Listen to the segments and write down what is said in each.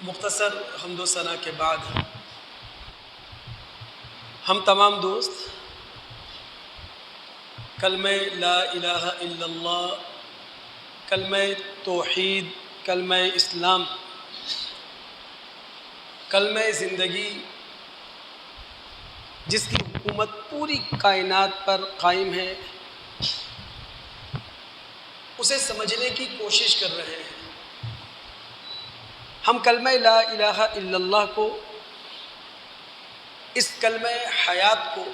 مختصر حمد و ثنا کے بعد ہم تمام دوست کلمہ لا الہ الا اللہ، کلمہ توحید، کلمہ اسلام، کلمہ زندگی جس کی حکومت پوری کائنات پر قائم ہے، اسے سمجھنے کی کوشش کر رہے ہیں۔ ہم کلمہ لا الہ الا اللہ کو، اس کلمہ حیات کو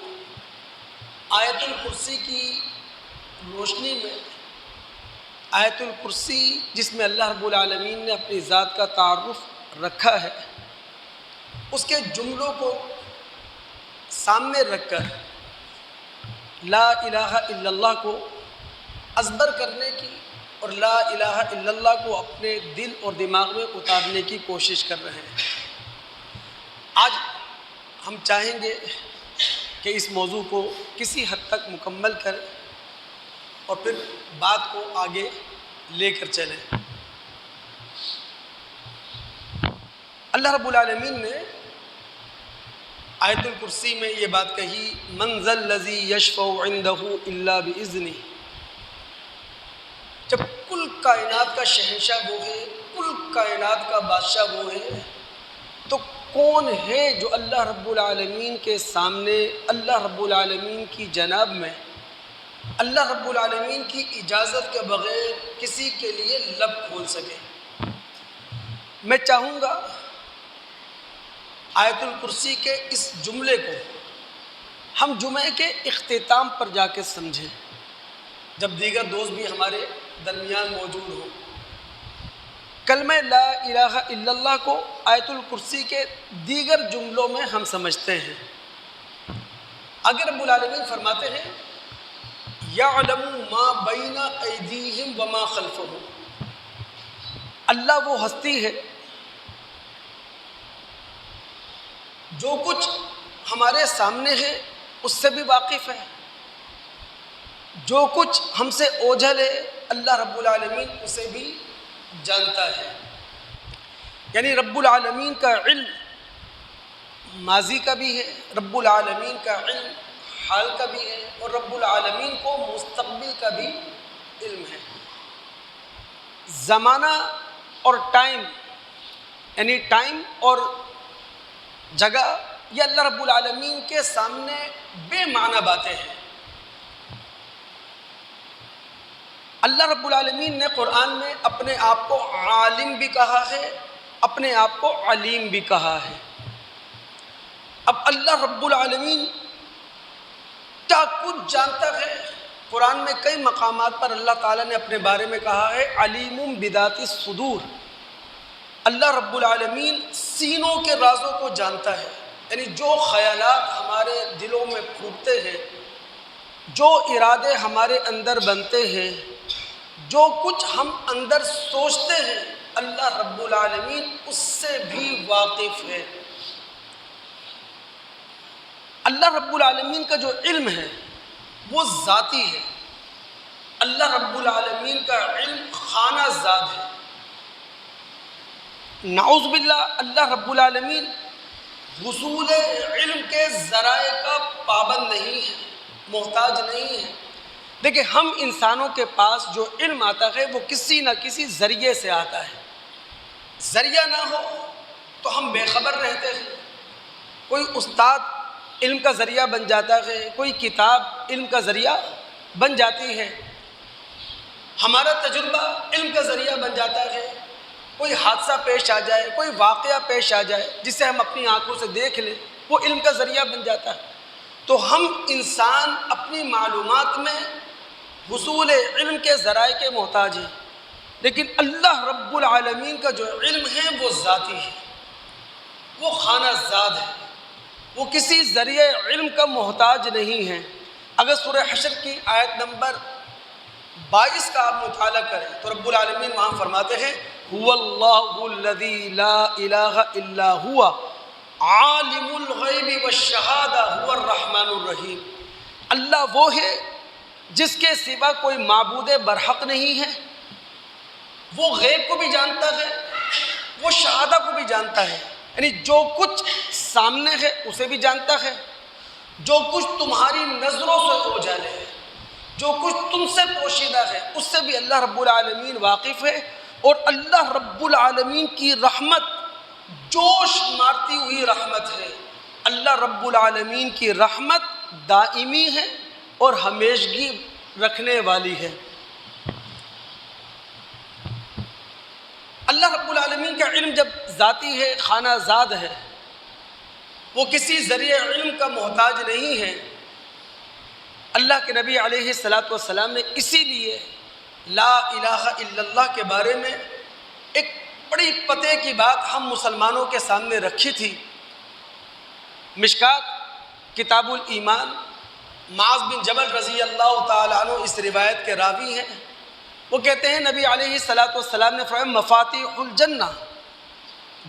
آیت الکرسی کی روشنی میں، آیت الکرسی جس میں اللہ رب العالمین نے اپنی ذات کا تعارف رکھا ہے، اس کے جملوں کو سامنے رکھ کر لا الہ الا اللہ کو ازبر کرنے کی اور لا الہ الا اللہ کو اپنے دل اور دماغ میں اتارنے کی کوشش کر رہے ہیں۔ آج ہم چاہیں گے کہ اس موضوع کو کسی حد تک مکمل کریں اور پھر بات کو آگے لے کر چلیں۔ اللہ رب العالمین نے آیت الکرسی میں یہ بات کہی، من ذا الذی یشفع عندہ الا باذنہ۔ جب کل کائنات کا شہنشاہ وہ ہے، کل کائنات کا بادشاہ وہ ہے، تو کون ہے جو اللہ رب العالمین کے سامنے، اللہ رب العالمین کی جناب میں، اللہ رب العالمین کی اجازت کے بغیر کسی کے لیے لب کھول سکے؟ میں چاہوں گا آیت الکرسی کے اس جملے کو ہم جمعے کے اختتام پر جا کے سمجھیں، جب دیگر دوست بھی ہمارے درمیان موجود ہوں۔ کلمہ لا الہ الا اللہ کو آیت الکرسی کے دیگر جملوں میں ہم سمجھتے ہیں۔ اگر رب العالمین فرماتے ہیں یعلم ما بین ایدیہم وما خلفہم، اللہ وہ ہستی ہے جو کچھ ہمارے سامنے ہے اس سے بھی واقف ہے، جو کچھ ہم سے اوجھل ہے اللہ رب العالمین اسے بھی جانتا ہے۔ یعنی رب العالمین کا علم ماضی کا بھی ہے، رب العالمین کا علم حال کا بھی ہے، اور رب العالمین کو مستقبل کا بھی علم ہے۔ زمانہ اور ٹائم، یعنی ٹائم اور جگہ، یہ اللہ رب العالمین کے سامنے بے معنی باتیں ہیں۔ اللہ رب العالمین نے قرآن میں اپنے آپ کو عالم بھی کہا ہے، اپنے آپ کو علیم بھی کہا ہے۔ اب اللہ رب العالمین کیا کچھ جانتا ہے؟ قرآن میں کئی مقامات پر اللہ تعالیٰ نے اپنے بارے میں کہا ہے علیم بذات الصدور۔ اللہ رب العالمین سینوں کے رازوں کو جانتا ہے، یعنی جو خیالات ہمارے دلوں میں پھوٹتے ہیں، جو ارادے ہمارے اندر بنتے ہیں، جو کچھ ہم اندر سوچتے ہیں، اللہ رب العالمین اس سے بھی واقف ہے۔ اللہ رب العالمین کا جو علم ہے وہ ذاتی ہے، اللہ رب العالمین کا علم خانہ زاد ہے۔ نعوذ باللہ، اللہ رب العالمین حصول علم کے ذرائع کا پابند نہیں ہے، محتاج نہیں ہے۔ دیکھیں، ہم انسانوں کے پاس جو علم آتا ہے وہ کسی نہ کسی ذریعے سے آتا ہے۔ ذریعہ نہ ہو تو ہم بے خبر رہتے ہیں۔ کوئی استاد علم کا ذریعہ بن جاتا ہے، کوئی کتاب علم کا ذریعہ بن جاتی ہے، ہمارا تجربہ علم کا ذریعہ بن جاتا ہے، کوئی حادثہ پیش آ جائے، کوئی واقعہ پیش آ جائے جسے ہم اپنی آنکھوں سے دیکھ لیں، وہ علم کا ذریعہ بن جاتا ہے۔ تو ہم انسان اپنی معلومات میں حصول علم کے ذرائع کے محتاج ہیں، لیکن اللہ رب العالمین کا جو علم ہے وہ ذاتی ہے، وہ خانہ زاد ہے، وہ کسی ذریعے علم کا محتاج نہیں ہے۔ اگر سورہ حشر کی آیت نمبر 22 کا آپ مطالعہ کریں تو رب العالمین وہاں فرماتے ہیں هو اللہ الذی لا الہ الا ہوا عالم الغیب والشہادہ هو الرحمن الرحیم۔ اللہ وہ ہے جس کے سوا کوئی معبود برحق نہیں ہے، وہ غیب کو بھی جانتا ہے وہ شہادہ کو بھی جانتا ہے، یعنی جو کچھ سامنے ہے اسے بھی جانتا ہے، جو کچھ تمہاری نظروں سے اوجھل ہے، جو کچھ تم سے پوشیدہ ہے، اس سے بھی اللہ رب العالمین واقف ہے۔ اور اللہ رب العالمین کی رحمت جوش مارتی ہوئی رحمت ہے۔ اللہ رب العالمین کی رحمت دائمی ہے اور ہمیشگی رکھنے والی ہے۔ اللہ رب العالمین کا علم جب ذاتی ہے، خانہ زاد ہے، وہ کسی ذریعے علم کا محتاج نہیں ہے۔ اللہ کے نبی علیہ الصلاۃ والسلام نے اسی لیے لا الہ الا اللہ کے بارے میں ایک بڑی پتے کی بات ہم مسلمانوں کے سامنے رکھی تھی۔ مشکات کتاب الایمان، معاذ بن جبل رضی اللہ تعالیٰ عنہ اس روایت کے راوی ہیں۔ وہ کہتے ہیں نبی علیہ الصلاۃ والسلام نے فرمایا مفاتیح الجنہ،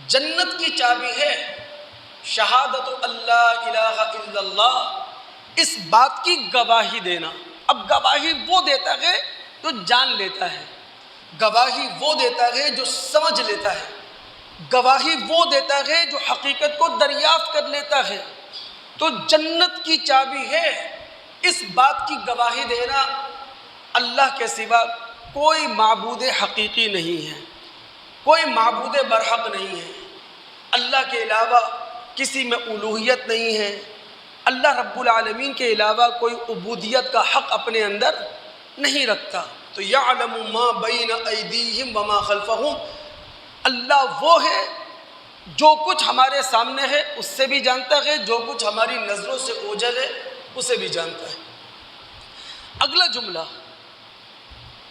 جنت کی چابی ہے شہادت اللہ الہ الا اللہ، اس بات کی گواہی دینا۔ اب گواہی وہ دیتا ہے جو جان لیتا ہے، گواہی وہ دیتا ہے جو سمجھ لیتا ہے، گواہی وہ دیتا ہے جو حقیقت کو دریافت کر لیتا ہے۔ تو جنت کی چابی ہے اس بات کی گواہی دینا اللہ کے سوا کوئی معبود حقیقی نہیں ہے، کوئی معبود برحق نہیں ہے، اللہ کے علاوہ کسی میں الوہیت نہیں ہے، اللہ رب العالمین کے علاوہ کوئی عبودیت کا حق اپنے اندر نہیں رکھتا۔ تو یعلم ما بین ایدیہم وما خلفہم، اللہ وہ ہے جو کچھ ہمارے سامنے ہے اس سے بھی جانتا ہے، جو کچھ ہماری نظروں سے اوجھل ہے اسے بھی جانتا ہے۔ اگلا جملہ،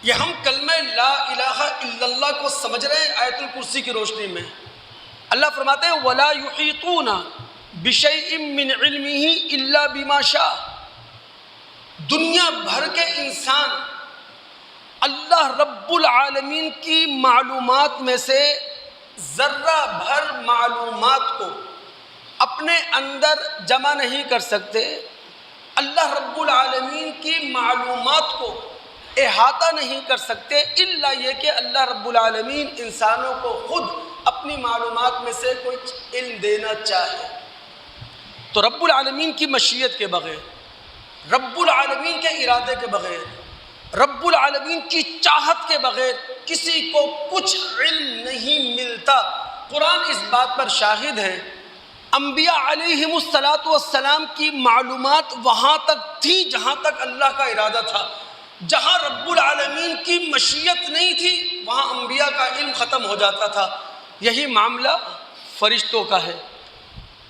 یہ ہم کلمہ لا الہ الا اللہ کو سمجھ رہے ہیں آیت الکرسی کی روشنی میں۔ اللہ فرماتے ہیں وَلَا يُحِيطُونَ بِشَيْءٍ مِّنْ عِلْمِهِ إِلَّا بِمَا شَاءَ، دنیا بھر کے انسان اللہ رب العالمین کی معلومات میں سے ذرہ بھر معلومات کو اپنے اندر جمع نہیں کر سکتے، اللہ رب العالمین کی معلومات کو احاطہ نہیں کر سکتے، الا یہ کہ اللہ رب العالمین انسانوں کو خود اپنی معلومات میں سے کچھ علم دینا چاہے۔ تو رب العالمین کی مشیت کے بغیر، رب العالمین کے ارادے کے بغیر، رب العالمین کی چاہت کے بغیر کسی کو کچھ علم نہیں ملتا۔ قرآن اس بات پر شاہد ہے۔ انبیاء علیہم السلام کی معلومات وہاں تک تھی جہاں تک اللہ کا ارادہ تھا، جہاں رب العالمین کی مشیت نہیں تھی وہاں انبیاء کا علم ختم ہو جاتا تھا۔ یہی معاملہ فرشتوں کا ہے۔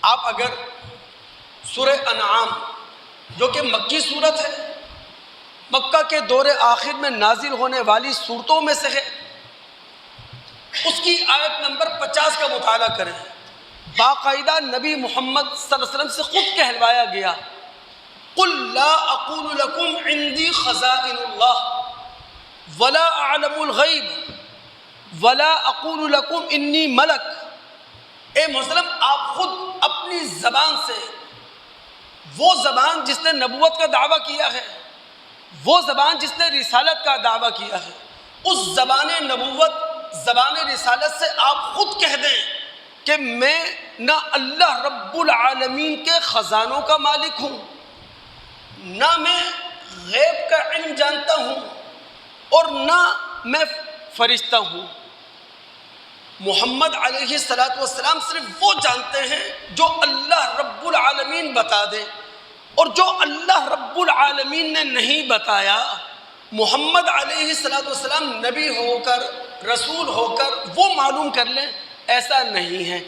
آپ اگر سورہ انعام جو کہ مکی صورت ہے، مکہ کے دور آخر میں نازل ہونے والی صورتوں میں سے ہے، اس کی آیت نمبر 50 کا مطالعہ کریں، باقاعدہ نبی محمد صلی اللہ علیہ وسلم سے خود کہلوایا گیا قُلْ لَا أَقُولُ لَكُمْ عِنْدِي خَزَائِنُ اللَّهِ وَلَا أَعْلَمُ الْغَيْبِ وَلَا أَقُولُ لَكُمْ إِنِّي مَلَكٌ۔ اے محترم، آپ خود اپنی زبان سے، وہ زبان جس نے نبوت کا دعویٰ کیا ہے، وہ زبان جس نے رسالت کا دعویٰ کیا ہے، اس زبان نبوت، زبان رسالت سے آپ خود کہہ دیں کہ میں نہ اللہ رب العالمین کے خزانوں کا مالک ہوں، نہ میں غیب کا علم جانتا ہوں، اور نہ میں فرشتہ ہوں۔ محمد علیہ السلام صرف وہ جانتے ہیں جو اللہ رب العالمین بتا دے، اور جو اللہ رب العالمین نے نہیں بتایا محمد علیہ السلام نبی ہو کر، رسول ہو کر وہ معلوم کر لیں، ایسا نہیں ہے۔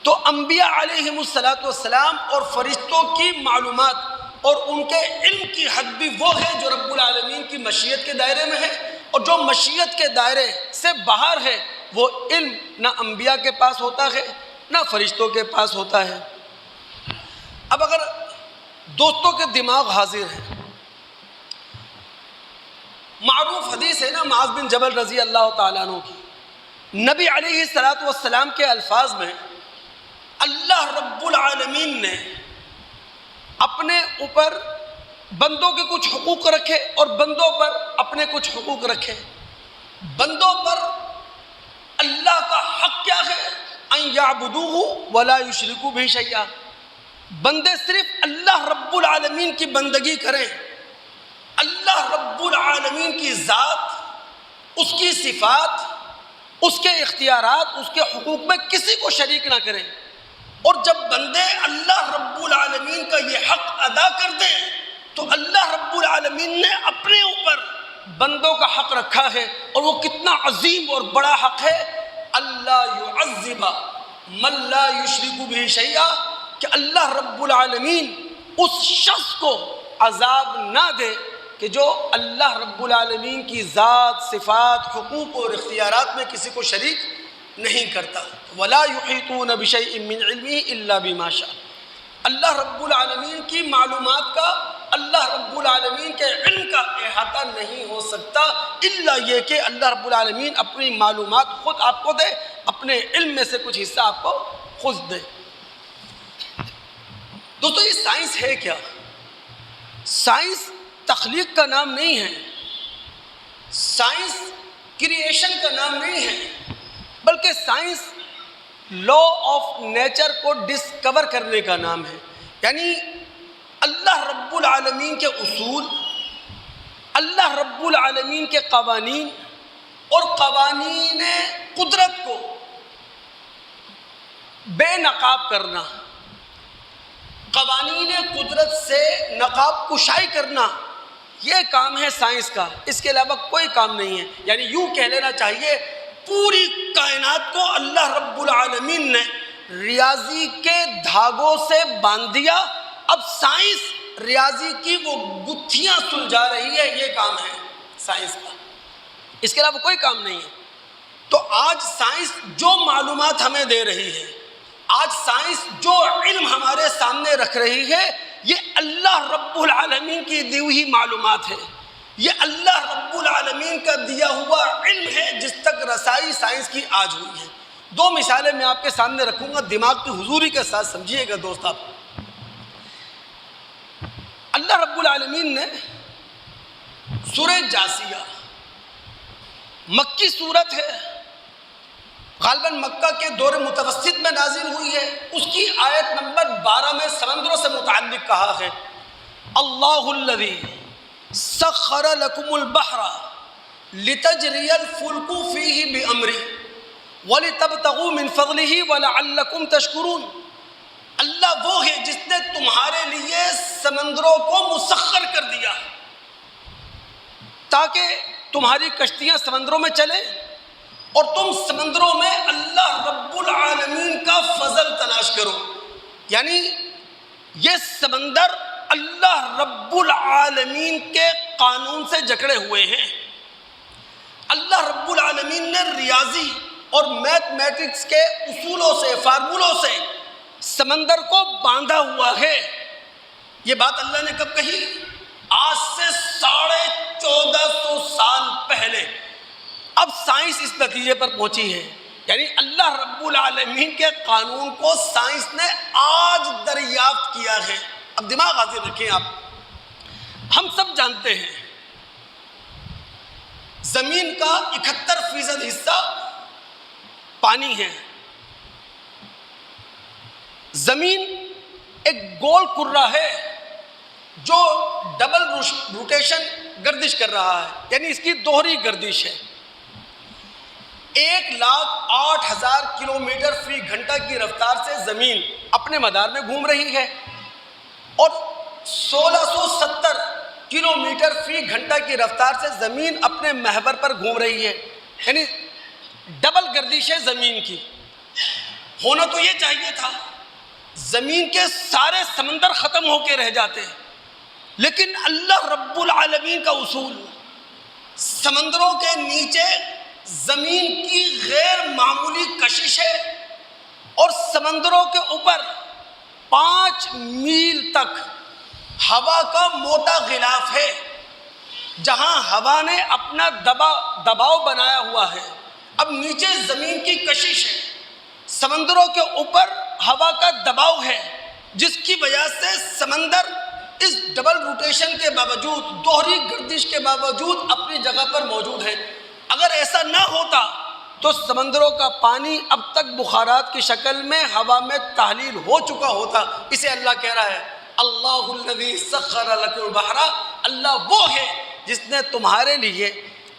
تو انبیاء علیہم السلام اور فرشتوں کی معلومات اور ان کے علم کی حد بھی وہ ہے جو رب العالمین کی مشیت کے دائرے میں ہے، اور جو مشیت کے دائرے سے باہر ہے وہ علم نہ انبیاء کے پاس ہوتا ہے نہ فرشتوں کے پاس ہوتا ہے۔ اب اگر دوستوں کے دماغ حاضر ہیں، معروف حدیث ہے نا معاذ بن جبل رضی اللہ تعالیٰ عنہ کی، نبی علیہ السلام کے الفاظ میں اللہ رب العالمین نے اپنے اوپر بندوں کے کچھ حقوق رکھے اور بندوں پر اپنے کچھ حقوق رکھے۔ بندوں پر اللہ کا حق کیا ہے يعبدوه ولا يشركوا به شيئا، بندے صرف اللہ رب العالمین کی بندگی کریں، اللہ رب العالمین کی ذات، اس کی صفات، اس کے اختیارات، اس کے حقوق میں کسی کو شریک نہ کریں۔ اور جب بندے اللہ رب العالمین کا یہ حق ادا کر دیں تو اللہ رب العالمین نے اپنے اوپر بندوں کا حق رکھا ہے، اور وہ کتنا عظیم اور بڑا حق ہے، اللہ يعذب من لا یشرک به شیئا، کہ اللہ رب العالمین اس شخص کو عذاب نہ دے کہ جو اللہ رب العالمین کی ذات، صفات، حقوق اور اختیارات میں کسی کو شریک نہیں کرتا۔ ولا یحیطون بشیء من علمہ الا بما شاء، اللہ رب العالمین کی معلومات کا، اللہ رب العالمین کے علم کا احاطہ نہیں ہو سکتا الا یہ کہ اللہ رب العالمین اپنی معلومات خود آپ کو دے، اپنے علم میں سے کچھ حصہ آپ کو خود دے۔ دوستو یہ سائنس ہے کیا؟ سائنس تخلیق کا نام نہیں ہے، سائنس کریشن کا نام نہیں ہے، بلکہ سائنس لا آف نیچر کو ڈسکور کرنے کا نام ہے۔ یعنی اللہ رب العالمین کے اصول، اللہ رب العالمین کے قوانین اور قوانین قدرت کو بے نقاب کرنا، قوانین قدرت سے نقاب کشائی کرنا، یہ کام ہے سائنس کا، اس کے علاوہ کوئی کام نہیں ہے۔ یعنی یوں کہہ لینا چاہیے پوری کائنات کو اللہ رب العالمین نے ریاضی کے دھاگوں سے باندھ دیا، اب سائنس ریاضی کی وہ گتھیاں سلجھا رہی ہے، یہ کام ہے سائنس کا، اس کے علاوہ کوئی کام نہیں ہے۔ تو آج سائنس جو معلومات ہمیں دے رہی ہے، آج سائنس جو علم ہمارے سامنے رکھ رہی ہے، یہ اللہ رب العالمین کی دی ہوئی معلومات ہے، یہ اللہ رب العالمین کا دیا ہوا علم ہے جس تک رسائی سائنس کی آج ہوئی ہے۔ دو مثالیں میں آپ کے سامنے رکھوں گا، دماغ کی حضوری کے ساتھ سمجھیے گا دوست آپ۔ اللہ رب العالمین نے سورہ جاثیہ، مکی سورت ہے، غالباً مکہ کے دور متوسط میں نازل ہوئی ہے، اس کی آیت نمبر 12 میں سمندروں سے متعلق کہا ہے، اللہ الذی سخر لکم البحر لتجری الفلک فیہ بامرہ ولتبتغوا من فضلہ ولعلکم تشکرون۔ اللہ وہ ہے جس نے تمہارے لیے سمندروں کو مسخر کر دیا تاکہ تمہاری کشتیاں سمندروں میں چلیں اور تم سمندروں میں اللہ رب العالمین کا فضل تلاش کرو۔ یعنی یہ سمندر اللہ رب العالمین کے قانون سے جکڑے ہوئے ہیں، اللہ رب العالمین نے ریاضی اور میتھمیٹکس کے اصولوں سے، فارمولوں سے سمندر کو باندھا ہوا ہے۔ یہ بات اللہ نے کب کہی؟ آج سے 1450 سال پہلے۔ اب سائنس اس نتیجے پر پہنچی ہے، یعنی اللہ رب العالمین کے قانون کو سائنس نے آج دریافت کیا ہے۔ اب دماغ حاضر رکھیں آپ، ہم سب جانتے ہیں زمین کا 71% حصہ پانی ہے۔ زمین ایک گول کرہ ہے جو ڈبل روٹیشن گردش کر رہا ہے، یعنی اس کی دوہری گردش ہے۔ 1,08,000 کلومیٹر فی گھنٹہ کی رفتار سے زمین اپنے مدار میں گھوم رہی ہے، اور 1670 کلومیٹر فی گھنٹہ کی رفتار سے زمین اپنے محور پر گھوم رہی ہے، یعنی ڈبل گردش ہے زمین کی۔ ہونا تو یہ چاہیے تھا زمین کے سارے سمندر ختم ہو کے رہ جاتے ہیں، لیکن اللہ رب العالمین کا اصول، سمندروں کے نیچے زمین کی غیر معمولی کشش ہے، اور سمندروں کے اوپر 5 میل تک ہوا کا موٹا غلاف ہے، جہاں ہوا نے اپنا دباؤ بنایا ہوا ہے۔ اب نیچے زمین کی کشش ہے، سمندروں کے اوپر ہوا کا دباؤ ہے، جس کی وجہ سے سمندر اس ڈبل روٹیشن کے باوجود، دوہری گردش کے باوجود اپنی جگہ پر موجود ہے۔ اگر ایسا نہ ہوتا تو سمندروں کا پانی اب تک بخارات کی شکل میں ہوا میں تحلیل ہو چکا ہوتا۔ اسے اللہ کہہ رہا ہے اللہ الذی سخر لکم البحر، اللہ وہ ہے جس نے تمہارے لیے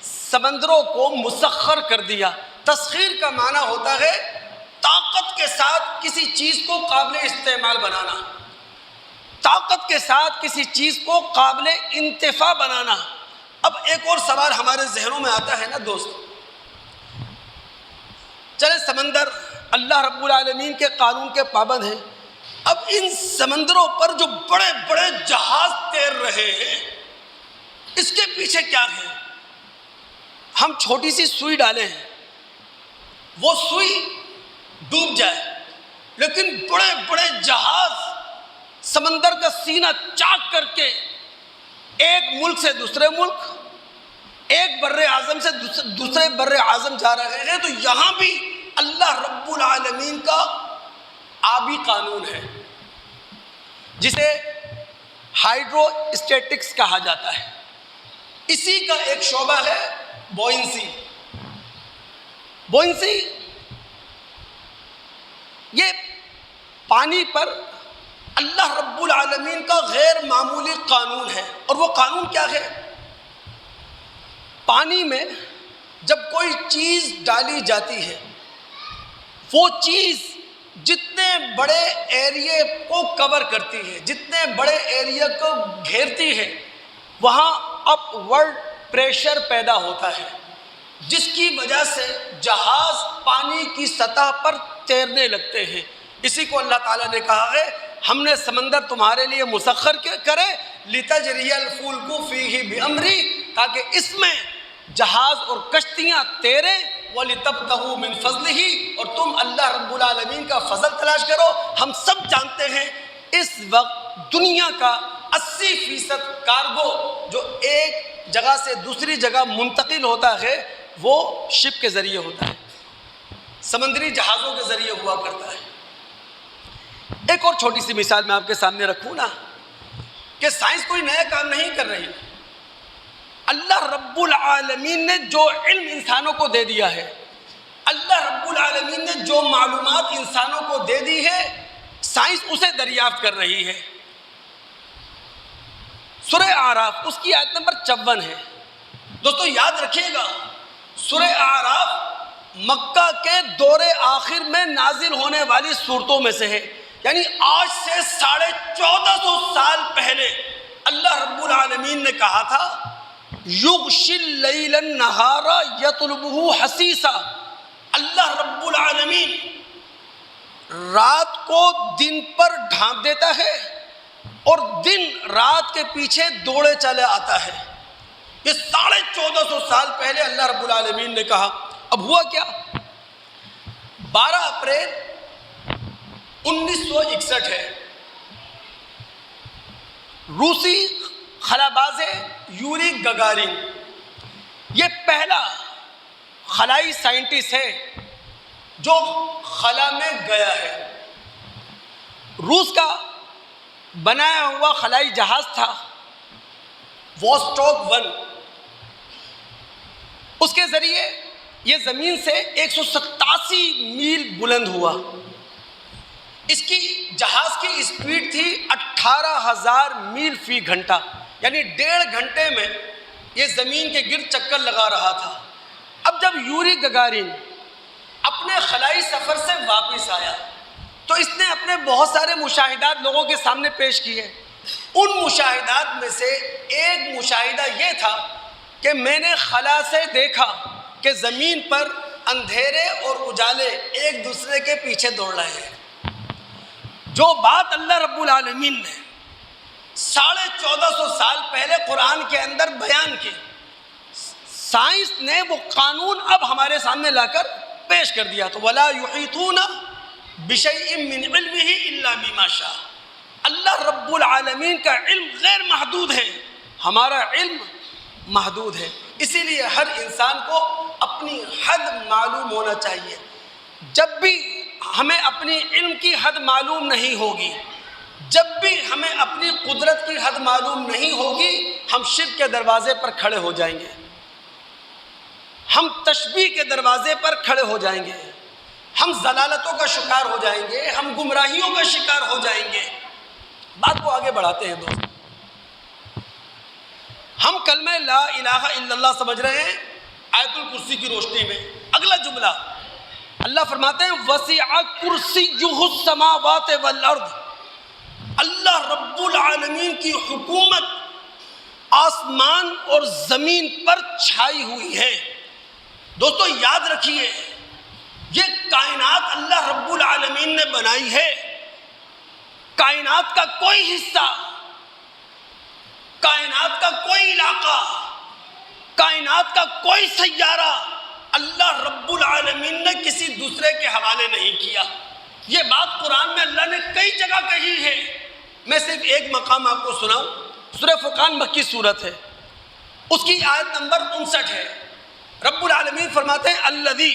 سمندروں کو مسخر کر دیا۔ تسخیر کا معنی ہوتا ہے طاقت کے ساتھ کسی چیز کو قابل استعمال بنانا، طاقت کے ساتھ کسی چیز کو قابل انتفاع بنانا۔ اب ایک اور سوال ہمارے ذہنوں میں آتا ہے نا دوست، چلے سمندر اللہ رب العالمین کے قانون کے پابند ہیں، اب ان سمندروں پر جو بڑے بڑے جہاز تیر رہے ہیں اس کے پیچھے کیا ہے؟ ہم چھوٹی سی سوئی ڈالیں ہیں، وہ سوئی ڈوب جائے، لیکن بڑے بڑے جہاز سمندر کا سینہ چاک کر کے ایک ملک سے دوسرے ملک، ایک بر اعظم سے دوسرے بر اعظم جا رہے ہیں، تو یہاں بھی اللہ رب العالمین کا آبی قانون ہے جسے ہائیڈرو اسٹیٹکس کہا جاتا ہے۔ اسی کا ایک شعبہ ہے بوئنسی۔ بوئنسی یہ پانی پر اللہ رب العالمین کا غیر معمولی قانون ہے، اور وہ قانون کیا ہے؟ پانی میں جب کوئی چیز ڈالی جاتی ہے، وہ چیز جتنے بڑے ایریے کو کور کرتی ہے، جتنے بڑے ایریا کو گھیرتی ہے، وہاں اپ ورڈ پریشر پیدا ہوتا ہے، جس کی وجہ سے جہاز پانی کی سطح پر تیرنے لگتے ہیں۔ اسی کو اللہ تعالیٰ نے کہا ہے ہم نے سمندر تمہارے لیے مسخر کرے لِتَجْرِيَ الْفُلْكُ فِيهِ بِأَمْرِي، تاکہ اس میں جہاز اور کشتیاں تیریں، وَلِتَبْتَغُوا مِنْ فَضْلِهِ، اور تم اللہ رب العالمین کا فضل تلاش کرو۔ ہم سب جانتے ہیں اس وقت دنیا کا 80% کارگو جو ایک جگہ سے دوسری جگہ منتقل ہوتا ہے وہ شپ کے ذریعے ہوتا ہے، سمندری جہازوں کے ذریعے ہوا کرتا ہے۔ ایک اور چھوٹی سی مثال میں آپ کے سامنے رکھوں نا، کہ سائنس کوئی نیا کام نہیں کر رہی، اللہ رب العالمین نے جو علم انسانوں کو دے دیا ہے، اللہ رب العالمین نے جو معلومات انسانوں کو دے دی ہے، سائنس اسے دریافت کر رہی ہے۔ سورہ اعراف اس کی آیت نمبر 54 ہے۔ دوستو یاد رکھیے گا، سورہ اعراف مکہ کے دور آخر میں نازل ہونے والی صورتوں میں سے ہے، یعنی آج سے 1450 سال پہلے اللہ رب العالمین نے کہا تھا یغشی اللیل النہار یطلبہ حثیثا، اللہ رب العالمین رات کو دن پر ڈھانپ دیتا ہے اور دن رات کے پیچھے دوڑے چلے آتا ہے۔ یہ 1450 سال پہلے اللہ رب العالمین نے کہا۔ اب ہوا کیا؟ 12 اپریل 1961 ہے، روسی خلاباز یوری گگارین یہ پہلا خلائی سائنٹسٹ ہے جو خلا میں گیا ہے۔ روس کا بنایا ہوا خلائی جہاز تھا ووسٹوک 1، اس کے ذریعے یہ زمین سے 187 میل بلند ہوا۔ اس کی جہاز کی اسپیڈ تھی 18,000 میل فی گھنٹہ، یعنی 1.5 گھنٹے میں یہ زمین کے گرد چکر لگا رہا تھا۔ اب جب یوری گگارین اپنے خلائی سفر سے واپس آیا تو اس نے اپنے بہت سارے مشاہدات لوگوں کے سامنے پیش کیے۔ ان مشاہدات میں سے ایک مشاہدہ یہ تھا کہ میں نے خلا سے دیکھا کہ زمین پر اندھیرے اور اجالے ایک دوسرے کے پیچھے دوڑ رہے ہیں۔ جو بات اللہ رب العالمین نے 1450 سال پہلے قرآن کے اندر بیان کی، سائنس نے وہ قانون اب ہمارے سامنے لا کر پیش کر دیا۔ تو وَلَا يُحِيطُونَ بِشَيْءٍ مِّنْ عِلْمِهِ إِلَّا بِمَا شَاءَ، اللہ رب العالمین کا علم غیر محدود ہے، ہمارا علم محدود ہے۔ اسی لیے ہر انسان کو اپنی حد معلوم ہونا چاہیے۔ جب بھی ہمیں اپنی علم کی حد معلوم نہیں ہوگی، جب بھی ہمیں اپنی قدرت کی حد معلوم نہیں ہوگی، ہم شرک کے دروازے پر کھڑے ہو جائیں گے۔ ہم تشبیہ کے دروازے پر کھڑے ہو جائیں گے، ہم ضلالتوں کا شکار ہو جائیں گے، ہم گمراہیوں کا شکار ہو جائیں گے۔ بات کو آگے بڑھاتے ہیں دوست، ہم کلمہ لا الہ الا اللہ سمجھ رہے ہیں آیت الکرسی کی روشنی میں۔ اگلا جملہ اللہ فرماتے ہیں وسع کرسیہ السماوات والارض، اللہ رب العالمین کی حکومت آسمان اور زمین پر چھائی ہوئی ہے۔ دوستو یاد رکھیے، یہ کائنات اللہ رب العالمین نے بنائی ہے۔ کائنات کا کوئی حصہ، کائنات کا کوئی علاقہ، کائنات کا کوئی سیارہ اللہ رب العالمین نے کسی دوسرے کے حوالے نہیں کیا۔ یہ بات قرآن میں اللہ نے کئی جگہ کہی ہے۔ میں صرف ایک مقام آپ کو سناؤں، سورہ فرقان مکی صورت ہے، اس کی آیت نمبر 59 ہے۔ رب العالمین فرماتے ہیں الذی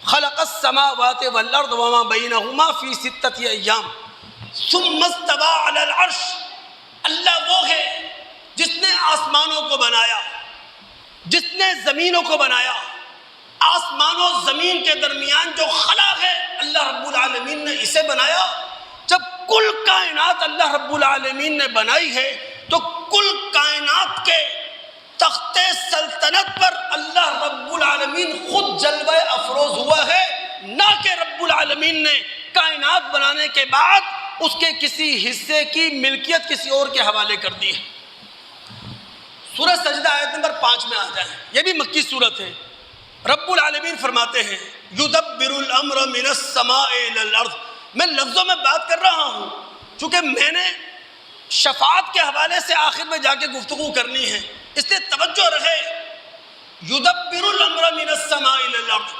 خلق السماوات والارض وما بینہما فی 6 ایام ثم استوی علی العرش۔ اللہ وہ ہے جس نے آسمانوں کو بنایا، جس نے زمینوں کو بنایا۔ آسمان و زمین کے درمیان جو خلا ہے اللہ رب العالمین نے اسے بنایا۔ جب کل کائنات اللہ رب العالمین نے بنائی ہے تو کل کائنات کے تخت سلطنت پر اللہ رب العالمین خود جلوہ افروز ہوا ہے، نہ کہ رب العالمین نے کائنات بنانے کے بعد اس کے کسی حصے کی ملکیت کسی اور کے حوالے کر دی ہے۔ سورہ سجدہ آیت نمبر 5 میں آ جائیں، یہ بھی مکی صورت ہے۔ رب العالمین فرماتے ہیں یدبر الامر من السماء الى الارض۔ میں لفظوں میں بات کر رہا ہوں چونکہ میں نے شفاعت کے حوالے سے آخر میں جا کے گفتگو کرنی ہے، اس لیے توجہ رہے۔ یدبر الامر من السماء الى الارض،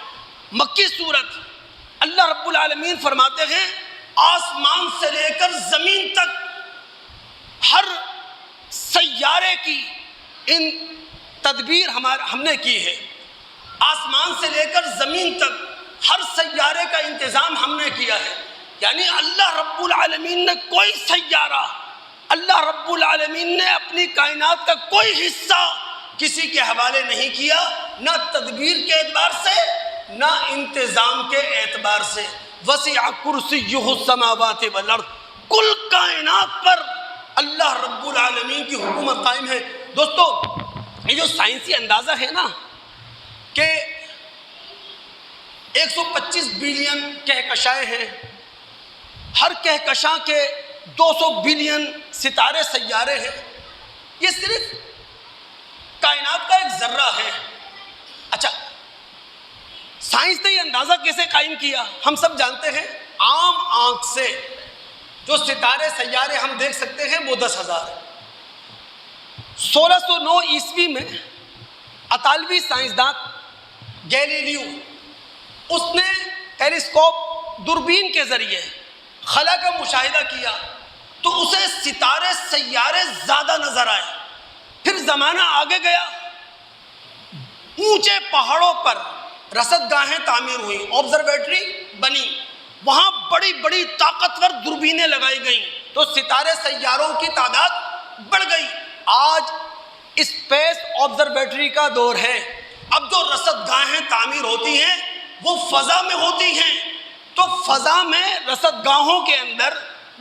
مکی صورت۔ اللہ رب العالمین فرماتے ہیں آسمان سے لے کر زمین تک ہر سیارے کی ان تدبیر ہم نے کی ہے۔ آسمان سے لے کر زمین تک ہر سیارے کا انتظام ہم نے کیا ہے۔ یعنی اللہ رب العالمین نے کوئی سیارہ، اللہ رب العالمین نے اپنی کائنات کا کوئی حصہ کسی کے حوالے نہیں کیا، نہ تدبیر کے اعتبار سے نہ انتظام کے اعتبار سے۔ وسع کرسیہ السماوات والارض، کل کائنات پر اللہ رب العالمین کی حکومت قائم ہے۔ دوستو یہ جو سائنسی اندازہ ہے نا کہ 125 بلین کہکشائیں ہیں، ہر کہکشاں کے 200 بلین ستارے سیارے ہیں، یہ صرف کائنات کا ایک ذرہ ہے۔ اچھا سائنس نے یہ اندازہ کیسے قائم کیا؟ ہم سب جانتے ہیں عام آنکھ سے جو ستارے سیارے ہم دیکھ سکتے ہیں وہ 10,000 ہیں۔ 1609 عیسوی میں اطالوی سائنسدان گیلیلیو اس نے ٹیلیسکوپ دوربین کے ذریعے خلا کا مشاہدہ کیا تو اسے ستارے سیارے زیادہ نظر آئے۔ پھر زمانہ آگے گیا، اونچے پہاڑوں پر رصد گاہیں تعمیر ہوئی، آبزرویٹری بنی، وہاں بڑی بڑی طاقتور دوربینیں لگائی گئیں تو ستارے سیاروں کی تعداد بڑھ گئی۔ آج اسپیس آبزرویٹری کا دور ہے۔ اب جو رصد گاہیں تعمیر ہوتی ہیں وہ فضا میں ہوتی ہیں، تو فضا میں رصد گاہوں کے اندر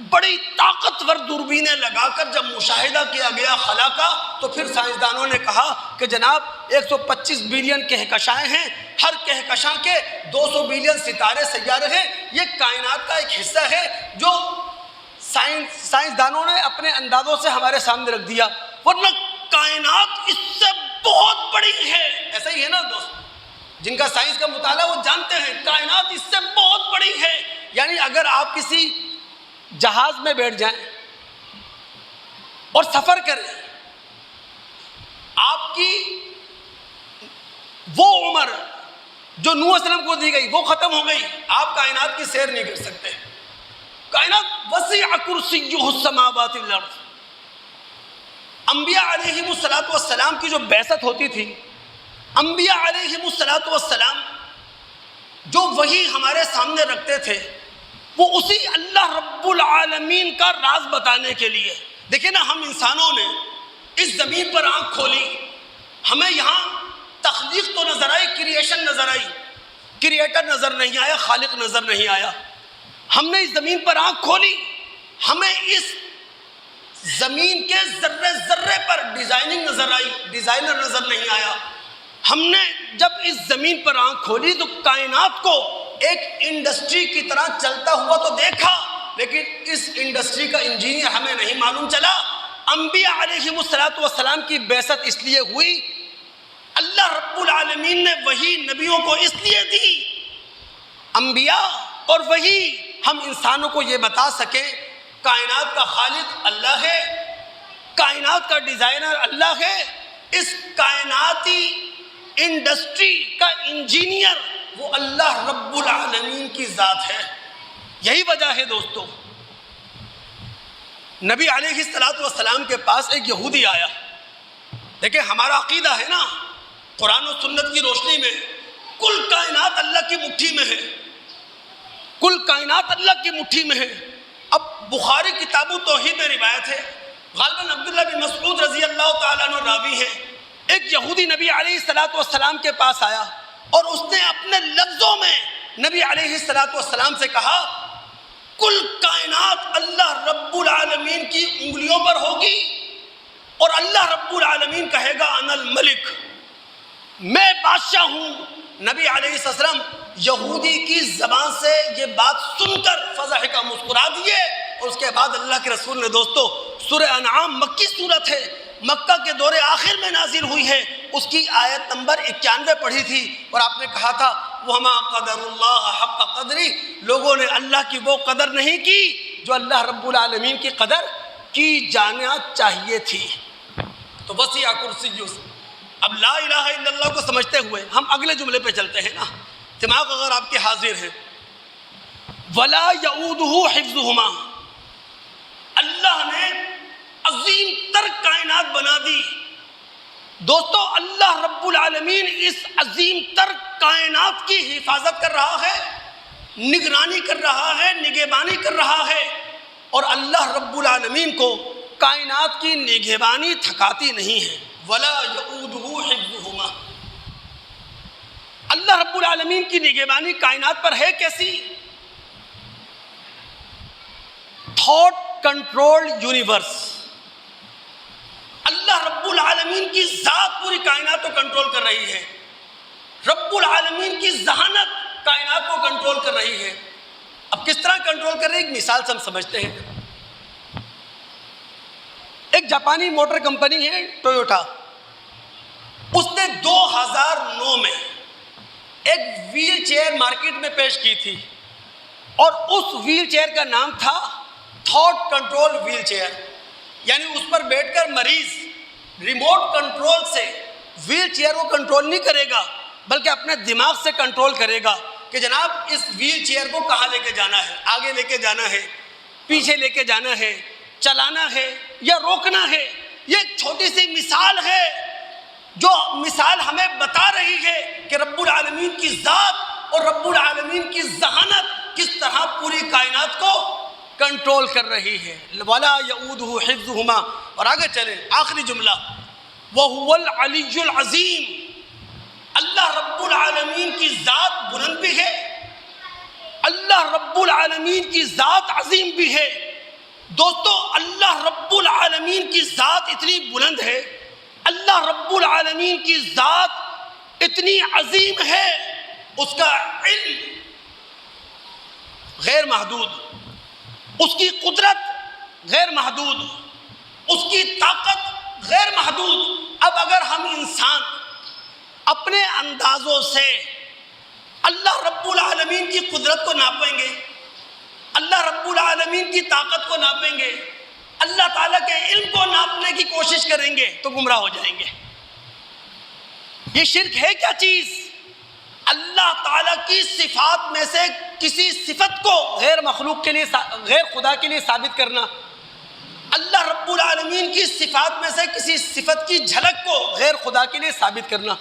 بڑی طاقتور دوربینیں لگا کر جب مشاہدہ کیا گیا خلا کا تو پھر سائنسدانوں نے کہا کہ جناب 125 بلین کہکشائیں ہیں، ہر کہکشاں کے 200 بلین ستارے سیارے ہیں، یہ کائنات کا ایک حصہ ہے جو سائنسدانوں نے اپنے اندازوں سے ہمارے سامنے رکھ دیا، ورنہ کائنات اس سے بہت بڑی ہے۔ ایسا ہی ہے نا دوست، جن کا سائنس کا مطالعہ وہ جانتے ہیں کائنات اس سے بہت بڑی ہے۔ یعنی اگر آپ کسی جہاز میں بیٹھ جائیں اور سفر کریں، آپ کی وہ عمر جو نوح علیہ السلام کو دی گئی وہ ختم ہو گئی، آپ کائنات کی سیر نہیں کر سکتے۔ کائنات وسع کرسیہ السماوات والارض۔ انبیاء علیہم السلام کی جو بعثت ہوتی تھی، انبیاء علیہم السلام جو وحی ہمارے سامنے رکھتے تھے وہ اسی اللہ رب العالمین کا راز بتانے کے لیے۔ دیکھیں نا، ہم انسانوں نے اس زمین پر آنکھ کھولی، ہمیں یہاں تخلیق تو نظر آئی، کریشن نظر آئی، کریٹر نظر نہیں آیا، خالق نظر نہیں آیا۔ ہم نے اس زمین پر آنکھ کھولی، ہمیں اس زمین کے ذرے ذرے پر ڈیزائننگ نظر آئی، ڈیزائنر نظر نہیں آیا۔ ہم نے جب اس زمین پر آنکھ کھولی تو کائنات کو ایک انڈسٹری کی طرح چلتا ہوا تو دیکھا، لیکن اس انڈسٹری کا انجینئر ہمیں نہیں معلوم چلا۔ انبیاء علیہم السلام کی بعثت اس لیے ہوئی، اللہ رب العالمین نے وحی نبیوں کو اس لیے دی، انبیاء اور وحی ہم انسانوں کو یہ بتا سکیں کائنات کا خالق اللہ ہے، کائنات کا ڈیزائنر اللہ ہے، اس کائناتی انڈسٹری کا انجینئر وہ اللہ رب العالمین کی ذات ہے۔ یہی وجہ ہے دوستو، نبی علیہ السلام کے پاس ایک یہودی آیا۔ دیکھیں ہمارا عقیدہ ہے نا، قرآن و سنت کی روشنی میں کل کائنات اللہ کی مٹھی میں ہے، کل کائنات اللہ کی مٹھی میں ہے۔ اب بخاری کتاب توحید میں روایت ہے، غالباً عبداللہ بن مسعود رضی اللہ تعالیٰ عنہ راوی ہیں، ایک یہودی نبی علیہ السلام کے پاس آیا اور اس نے اپنے لفظوں میں نبی علیہ السلام سے کہا کل کائنات اللہ رب العالمین کی انگلیوں پر ہوگی اور اللہ رب العالمین کہے گا انا الملک، میں بادشاہ ہوں۔ نبی علیہ السلام یہودی کی زبان سے یہ بات سن کر فضحکا مسکرا دیے، اور اس کے بعد اللہ کے رسول نے دوستو سورہ انعام مکی صورت ہے، مکہ کے دور آخر میں نازل ہوئی ہے، اس کی آیت نمبر 91 پڑھی تھی، اور آپ نے کہا تھا وَمَا قَدَرُ اللَّهَ حَقَّ قَدْرِهِ، لوگوں نے اللہ کی وہ قدر نہیں کی جو اللہ رب العالمین کی قدر کی جانا چاہیے تھی۔ تو وسیع کرسیہ، اب لا الہ الا اللہ کو سمجھتے ہوئے ہم اگلے جملے پہ چلتے ہیں نا، دماغ اگر آپ کے حاضر ہے، وَلَا يَعُودُهُ حِفْظُهُمَا، اللہ نے عظیم تر کائنات بنا دی۔ دوستو اللہ رب العالمین اس عظیم تر کائنات کی حفاظت کر رہا ہے، نگرانی کر رہا ہے، نگہبانی کر رہا ہے، اور اللہ رب العالمین کو کائنات کی نگہبانی تھکاتی نہیں ہے۔ وَلَا يَعُودُهُ حِفْظُهُمَا، اللہ رب العالمین کی نگہبانی کائنات پر ہے کیسی؟ تھاٹ کنٹرول یونیورس، اللہ رب العالمین کی ذات پوری کائنات کو کنٹرول کر رہی ہے، رب العالمین کی ذہانت کائنات کو کنٹرول کر رہی ہے۔ اب کس طرح کنٹرول کر رہی ہے، ایک مثال سے ہم سمجھتے ہیں۔ ایک جاپانی موٹر کمپنی ہے ٹویوٹا، اس نے 2009 میں ایک ویل چیئر مارکیٹ میں پیش کی تھی، اور اس ویل چیئر کا نام تھا تھاٹ کنٹرول ویل چیئر، یعنی اس پر بیٹھ کر مریض ریموٹ کنٹرول سے ویل چیئر کو کنٹرول نہیں کرے گا، بلکہ اپنے دماغ سے کنٹرول کرے گا کہ جناب اس ویل چیئر کو کہاں لے کے جانا ہے، آگے لے کے جانا ہے، پیچھے لے کے جانا ہے، چلانا ہے یا روکنا ہے۔ یہ ایک چھوٹی سی مثال ہے جو مثال ہمیں بتا رہی ہے کہ رب العالمین کی ذات اور رب العالمین کی ذہانت کس طرح پوری کائنات کو کنٹرول کر رہی ہے۔ وَلَا يَعُودُهُ حِفْظُهُمَا، اور آگے چلیں آخری جملہ، وَهُوَ الْعَلِيُّ الْعَظِيمُ، اللہ رب العالمین کی ذات بلند بھی ہے، اللہ رب العالمین کی ذات عظیم بھی ہے۔ دوستو اللہ رب العالمین کی ذات اتنی بلند ہے، اللہ رب العالمین کی ذات اتنی عظیم ہے، اس کا علم غیر محدود، اس کی قدرت غیر محدود، اس کی طاقت غیر محدود۔ اب اگر ہم انسان اپنے اندازوں سے اللہ رب العالمین کی قدرت کو ناپیں گے، اللہ رب العالمین کی طاقت کو ناپیں گے، اللہ تعالیٰ کے علم کو ناپنے کی کوشش کریں گے تو گمراہ ہو جائیں گے۔ یہ شرک ہے کیا چیز؟ اللہ تعالیٰ کی صفات میں سے کسی صفت کو غیر مخلوق کے لیے، غیر خدا کے لیے ثابت کرنا، اللہ رب العالمین کی صفات میں سے کسی صفت کی جھلک کو غیر خدا کے لیے ثابت کرنا،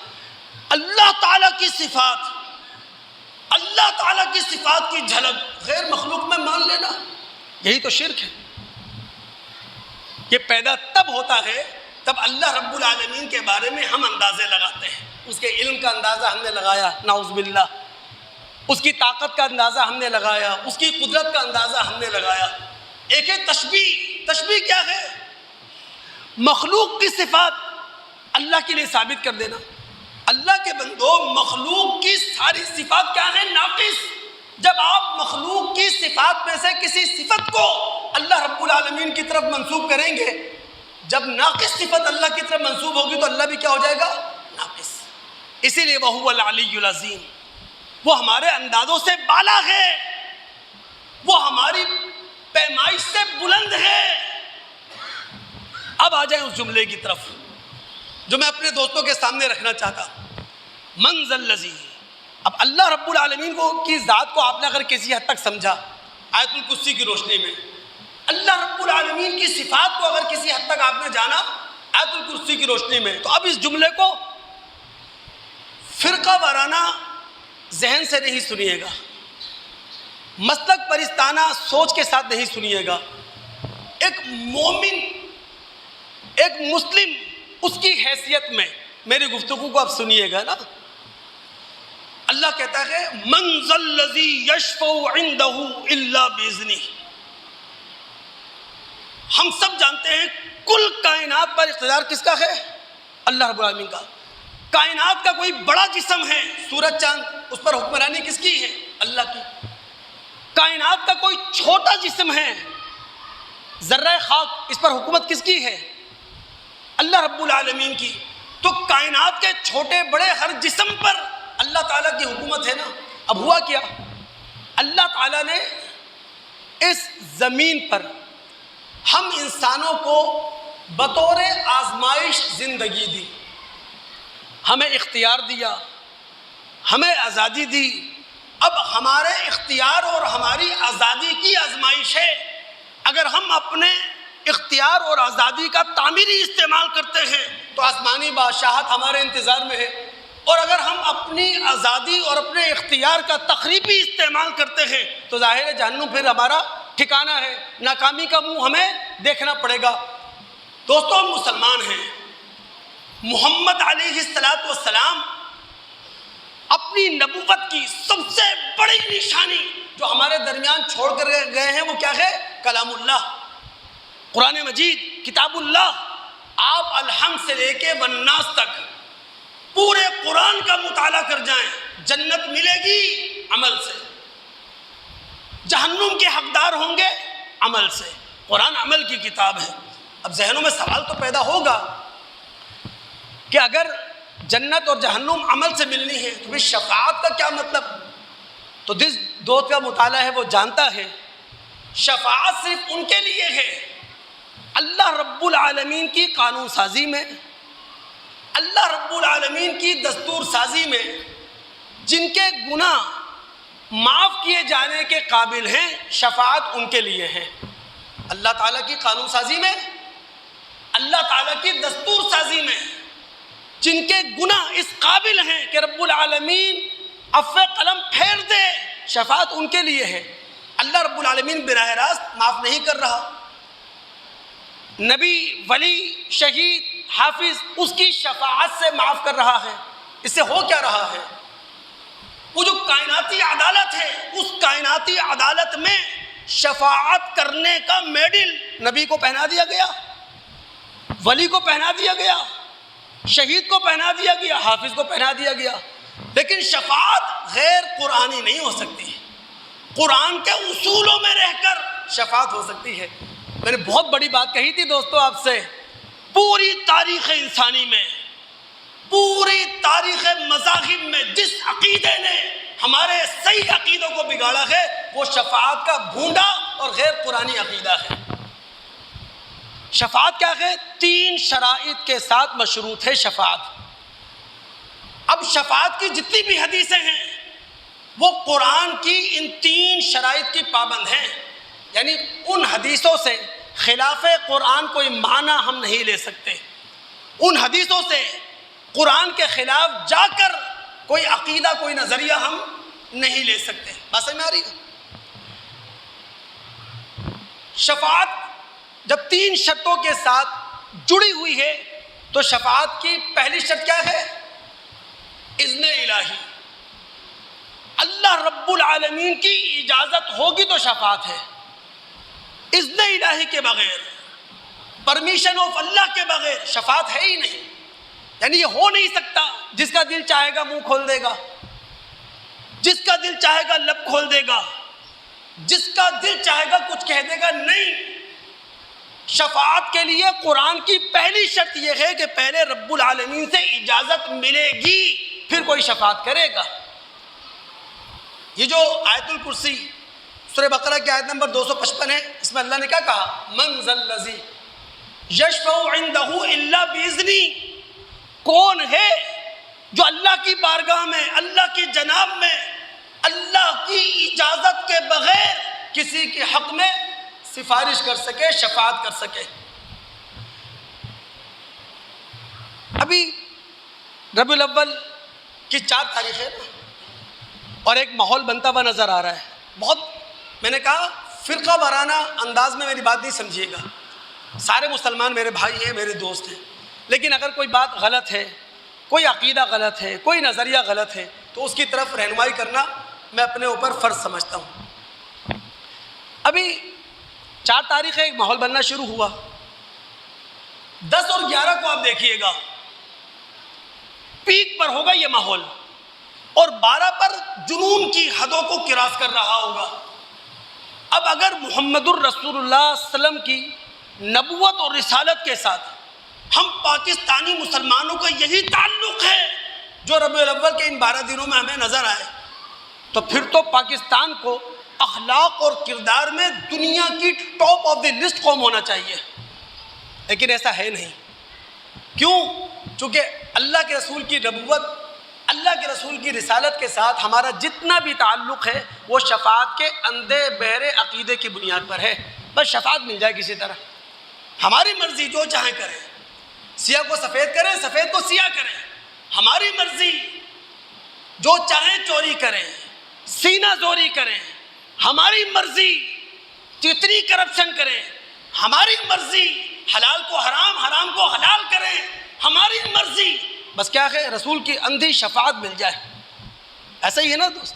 اللہ تعالیٰ کی صفات، اللہ تعالیٰ کی صفات کی جھلک غیر مخلوق میں مان لینا، یہی تو شرک ہے۔ یہ پیدا تب ہوتا ہے تب اللہ رب العالمین کے بارے میں ہم اندازے لگاتے ہیں، اس کے علم کا اندازہ ہم نے لگایا، نعوذ باللہ، اس کی طاقت کا اندازہ ہم نے لگایا، اس کی قدرت کا اندازہ ہم نے لگایا۔ ایک ہے تشبیہ۔ تشبیہ کیا ہے؟ مخلوق کی صفات اللہ کے لیے ثابت کر دینا۔ اللہ کے بندو، مخلوق کی ساری صفات کیا ہیں؟ ناقص۔ جب آپ مخلوق کی صفات میں سے کسی صفت کو اللہ رب العالمین کی طرف منسوب کریں گے، جب ناقص صفت اللہ کی طرف منسوب ہوگی تو اللہ بھی کیا ہو جائے گا؟ ناقص۔ اسی لیے وَهُوَ الْعَلِيُّ الْعَظِيمُ، وہ ہمارے اندازوں سے بالا ہے، وہ ہماری پیمائش سے بلند ہے۔ اب آ جائیں اس جملے کی طرف جو میں اپنے دوستوں کے سامنے رکھنا چاہتا ہوں۔ من ذا الذی، اب اللہ رب العالمین کی ذات کو آپ نے اگر کسی حد تک سمجھا آیت الکرسی کی روشنی میں، اللہ رب العالمین کی صفات کو اگر کسی حد تک آپ نے جانا آیت الکرسی کی روشنی میں، تو اب اس جملے کو فرقہ وارانہ ذہن سے نہیں سنیے گا، مسلک پرستانہ سوچ کے ساتھ نہیں سنیے گا۔ ایک مومن، ایک مسلم، اس کی حیثیت میں میری گفتگو کو آپ سنیے گا نا۔ اللہ کہتا ہے من ذا الذی یشفع عندہ الا باذنہ۔ ہم سب جانتے ہیں کل کائنات پر اقتدار کس کا ہے؟ اللہ رب العالمین کا۔ کائنات کا کوئی بڑا جسم ہے، سورج چاند، اس پر حکمرانی کس کی ہے؟ اللہ کی۔ کائنات کا کوئی چھوٹا جسم ہے، ذرہ خاک، اس پر حکومت کس کی ہے؟ اللہ رب العالمین کی۔ تو کائنات کے چھوٹے بڑے ہر جسم پر اللہ تعالیٰ کی حکومت ہے نا۔ اب ہوا کیا؟ اللہ تعالیٰ نے اس زمین پر ہم انسانوں کو بطور آزمائش زندگی دی، ہمیں اختیار دیا، ہمیں آزادی دی۔ اب ہمارے اختیار اور ہماری آزادی کی آزمائش ہے۔ اگر ہم اپنے اختیار اور آزادی کا تعمیری استعمال کرتے ہیں تو آسمانی بادشاہت ہمارے انتظار میں ہے، اور اگر ہم اپنی آزادی اور اپنے اختیار کا تخریبی استعمال کرتے ہیں تو ظاہر ہے جہنم پھر ہمارا ٹھکانہ ہے، ناکامی کا منہ ہمیں دیکھنا پڑے گا۔ دوستوں، ہم مسلمان ہیں۔ محمد علیہ السلام اپنی نبوت کی سب سے بڑی نشانی جو ہمارے درمیان چھوڑ کر گئے ہیں وہ کیا ہے؟ کلام اللہ، قرآن مجید، کتاب اللہ۔ آپ الحمد سے لے کے والناس تک پورے قرآن کا مطالعہ کر جائیں، جنت ملے گی عمل سے، جہنم کے حقدار ہوں گے عمل سے۔ قرآن عمل کی کتاب ہے۔ اب ذہنوں میں سوال تو پیدا ہوگا کہ اگر جنت اور جہنم عمل سے ملنی ہے تو پھر شفاعت کا کیا مطلب؟ تو جس دوست کا مطالعہ ہے وہ جانتا ہے شفاعت صرف ان کے لیے ہے اللہ رب العالمین کی قانون سازی میں، اللہ رب العالمین کی دستور سازی میں، جن کے گناہ معاف کیے جانے کے قابل ہیں، شفاعت ان کے لیے ہے۔ اللہ تعالیٰ کی قانون سازی میں، اللہ تعالیٰ کی دستور سازی میں جن کے گناہ اس قابل ہیں کہ رب العالمین عفو قلم پھیر دے، شفاعت ان کے لیے ہے۔ اللہ رب العالمین براہ راست معاف نہیں کر رہا، نبی، ولی، شہید، حافظ اس کی شفاعت سے معاف کر رہا ہے۔ اس سے ہو کیا رہا ہے؟ وہ جو کائناتی عدالت ہے، اس کائناتی عدالت میں شفاعت کرنے کا میڈل نبی کو پہنا دیا گیا، ولی کو پہنا دیا گیا، شہید کو پہنا دیا گیا، حافظ کو پہنا دیا گیا۔ لیکن شفاعت غیر قرآنی نہیں ہو سکتی، قرآن کے اصولوں میں رہ کر شفاعت ہو سکتی ہے۔ میں نے بہت بڑی بات کہی تھی دوستو آپ سے، پوری تاریخ انسانی میں، پوری تاریخ مذاہب میں جس عقیدے نے ہمارے صحیح عقیدوں کو بگاڑا ہے وہ شفاعت کا بھونڈا اور غیر قرآنی عقیدہ ہے۔ شفاعت کیا ہے؟ 3 شرائط کے ساتھ مشروط ہے شفاعت۔ اب شفاعت کی جتنی بھی حدیثیں ہیں وہ قرآن کی ان 3 شرائط کی پابند ہیں، یعنی ان حدیثوں سے خلاف قرآن کوئی معنی ہم نہیں لے سکتے، ان حدیثوں سے قرآن کے خلاف جا کر کوئی عقیدہ، کوئی نظریہ ہم نہیں لے سکتے۔ بات سمجھ میں آ رہی ہے؟ شفاعت جب 3 شرطوں کے ساتھ جڑی ہوئی ہے تو شفاعت کی پہلی شرط کیا ہے؟ اذن الہی، اللہ رب العالمین کی اجازت ہوگی تو شفاعت ہے، اذن الہی کے بغیر، پرمیشن آف اللہ کے بغیر شفاعت ہے ہی نہیں. یعنی یہ ہو نہیں سکتا جس کا دل چاہے گا منہ کھول دے گا، جس کا دل چاہے گا لب کھول دے گا، جس کا دل چاہے گا کچھ کہہ دے گا. نہیں، شفاعت کے لیے قرآن کی پہلی شرط یہ ہے کہ پہلے رب العالمین سے اجازت ملے گی پھر کوئی شفاعت کرے گا. یہ جو آیت الکرسی سورہ بقرہ کی آیت نمبر 255 ہے، اس میں اللہ نے کیا کہا؟ من ذا الذی یشفع عندہ الا باذنہ، کون ہے جو اللہ کی بارگاہ میں، اللہ کی جناب میں اللہ کی اجازت کے بغیر کسی کے حق میں سفارش کر سکے، شفاعت کر سکے. ابھی ربیع الاول کی 4 تاریخیں اور ایک ماحول بنتا ہوا نظر آ رہا ہے. بہت، میں نے کہا فرقہ وارانہ انداز میں میری بات نہیں سمجھیے گا، سارے مسلمان میرے بھائی ہیں، میرے دوست ہیں، لیکن اگر کوئی بات غلط ہے، کوئی عقیدہ غلط ہے، کوئی نظریہ غلط ہے تو اس کی طرف رہنمائی کرنا میں اپنے اوپر فرض سمجھتا ہوں. ابھی 4 تاریخ ایک ماحول بننا شروع ہوا، 10 اور 11 کو آپ دیکھیے گا پیک پر ہوگا یہ ماحول، اور 12 پر جنون کی حدوں کو کراس کر رہا ہوگا. اب اگر محمد الرسول اللہ صلی اللہ علیہ وسلم کی نبوت اور رسالت کے ساتھ ہم پاکستانی مسلمانوں کا یہی تعلق ہے جو ربیع الاول کے ان 12 دنوں میں ہمیں نظر آئے، تو پھر تو پاکستان کو اخلاق اور کردار میں دنیا کی ٹاپ آف دی لسٹ قوم ہونا چاہیے. لیکن ایسا ہے نہیں. کیوں؟ چونکہ اللہ کے رسول کی نبوت، اللہ کے رسول کی رسالت کے ساتھ ہمارا جتنا بھی تعلق ہے وہ شفاعت کے اندھے بہرے عقیدے کی بنیاد پر ہے. بس شفاعت مل جائے کسی طرح، ہماری مرضی جو چاہیں کریں، سیاہ کو سفید کریں، سفید کو سیاہ کریں، ہماری مرضی جو چاہیں چوری کریں، سینہ زوری کریں، ہماری مرضی جتنی کرپشن کریں، ہماری مرضی حلال کو حرام، حرام کو حلال کریں، ہماری مرضی. بس کیا ہے؟ رسول کی اندھی شفاعت مل جائے. ایسا ہی ہے نا دوست؟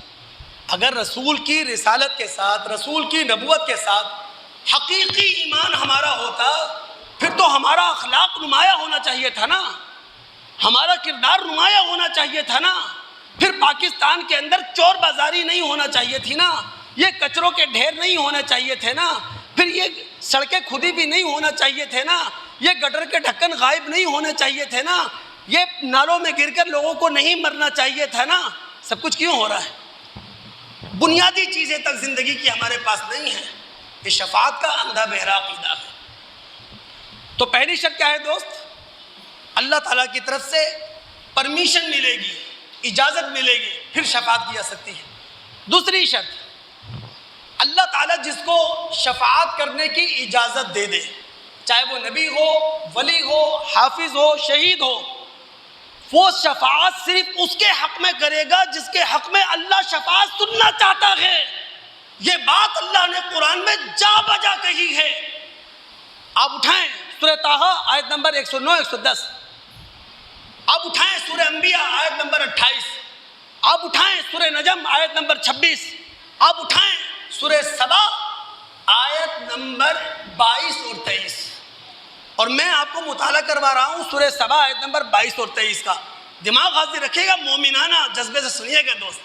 اگر رسول کی رسالت کے ساتھ، رسول کی نبوت کے ساتھ حقیقی ایمان ہمارا ہوتا پھر تو ہمارا اخلاق نمایاں ہونا چاہیے تھا نا، ہمارا کردار نمایاں ہونا چاہیے تھا نا. پھر پاکستان کے اندر چور بازاری نہیں ہونا چاہیے تھی نا، یہ کچروں کے ڈھیر نہیں ہونا چاہیے تھے نا، پھر یہ سڑکیں کھدی بھی نہیں ہونا چاہیے تھے نا، یہ گٹر کے ڈھکن غائب نہیں ہونے چاہیے تھے نا، یہ نالوں میں گر کر لوگوں کو نہیں مرنا چاہیے تھا نا. سب کچھ کیوں ہو رہا ہے؟ بنیادی چیزیں تک زندگی کی ہمارے پاس نہیں ہیں. یہ شفاعت کا اندھا بہرا عقیدہ ہے. تو پہلی شرط کیا ہے دوست؟ اللہ تعالیٰ کی طرف سے پرمیشن ملے گی، اجازت ملے گی، پھر شفاعت کی جا سکتی ہے. دوسری شرط، اللہ تعالیٰ جس کو شفاعت کرنے کی اجازت دے دے، چاہے وہ نبی ہو، ولی ہو، حافظ ہو، شہید ہو، وہ شفاعت صرف اس کے حق میں کرے گا جس کے حق میں اللہ شفاعت سننا چاہتا ہے. یہ بات اللہ نے قرآن میں جا بجا کہی ہے. آپ اٹھائیں سورہ طٰہٰ آیت نمبر 109 110، آپ اٹھائیں سورہ انبیاء آیت نمبر 28، آپ اٹھائیں سورہ نجم آیت نمبر 26، آپ اٹھائیں سورہ سبا آیت نمبر 22 اور 23. اور میں آپ کو مطالعہ کروا رہا ہوں سورہ سبا آیت نمبر 22 اور 23 کا. دماغ حاضر رکھیے گا، مومنانہ جذبے سے سنیے گا دوست.